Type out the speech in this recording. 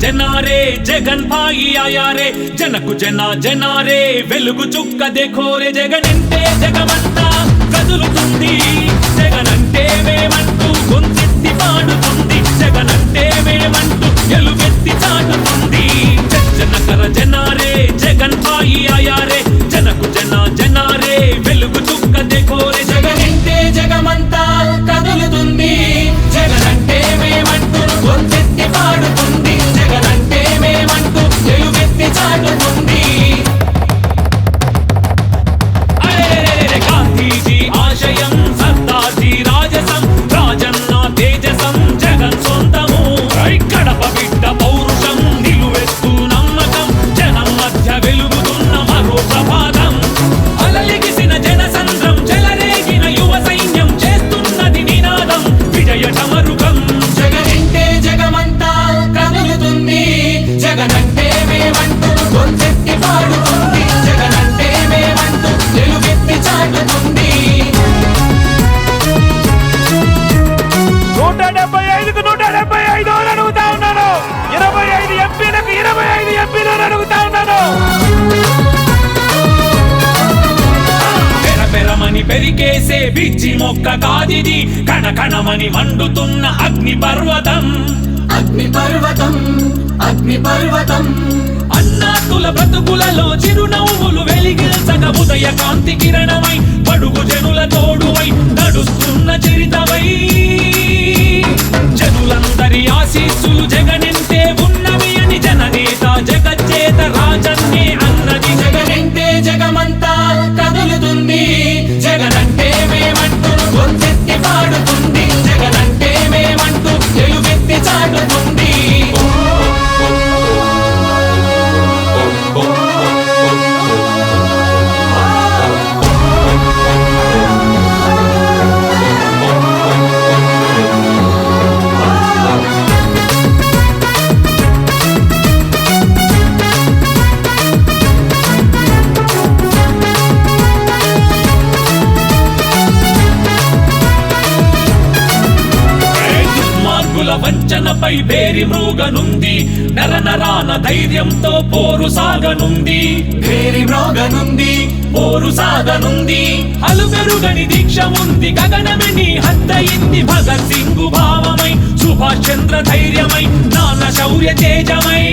జనారే జగన్ భాయి ఆయా రే జనకు జనారే వెలుగు చుక్క దేఖోరే జగనంటే జగమంతా కదులుతుంది జగనంటే మేమంటూ గొంతెత్తి పాడుతుంది జగనంటే మేమంటూ ఎలుగెత్తి చాటుతుంది జనకర జనారే జగన్ భాయి ఆయా రే జనకు జనారే వెలుగు చుక్క దేఖోరే జగనంటే జగమంతా కదులుతుంది జగనంటే మేమంటూ గొంతెత్తి పాడుతుంది జగనంటే మేమంటూ ఎలుగెత్తి చాటుతుంది గాంధీజీ ఆశయం సర్దార్జీ రాజసం రాజన్న తేజసం జగన్ సొంతము కడప బిడ్డ పౌరుషం నిలువెత్తు నమ్మకం జనం మధ్య వెలుగుతున్న మరో ప్రభాతం అలలిగిసిన జనసంద్రం చెలరేగిన యువ సైన్యం చేస్తున్నది నినాదం విజయ సమరుగం జగనంటే జగమంతా కదులుతుంది జగనంటే మేమంటూ గొంతెత్తి పాడుతుంది జగనంటే మేమంటూ వెలుగెత్తి చాటుతుంది 175కు 175 అడుగుతా ఉన్నాను 25 ఎంపీలకు 25 ఎంపీలు అడుగుతా ఉన్నాను పెరపెరమని పెరికేసే పిచ్చి మొక్క కాదిది కణకణమని మండుతున్న అగ్ని పర్వతం అన్నాతుల బ్రతుకులలో చిరునవ్వులు వెలిగిల్చగ ఉదయ కాంతి కిరణమై పడుగు జనుల తోడువై నడుస్తున్న చరితవై జనులందరి ఆశీస్సులు జగనంటే ఉన్నవి అని జననేత జగజ్జేత రాజన్నే అన్నది జగనంటే జగమంతా కదులుతుంది జగనంటే మేమంటూ గొంతెత్తి పాడుతుంది జగనంటే మేమంటూ ఎలుగెత్తి చాటుతుంది వంచనపై బేరి మృగనుంది నరనరాన ధైర్యంతో పోరు సాగనుంది అలుపెరుగని దీక్ష ఉంది గగనమిని హద్దయింది భగత్ సింగు భావమై సుభాష్ చంద్ర ధైర్యమై నాన్న శౌర్య తేజమై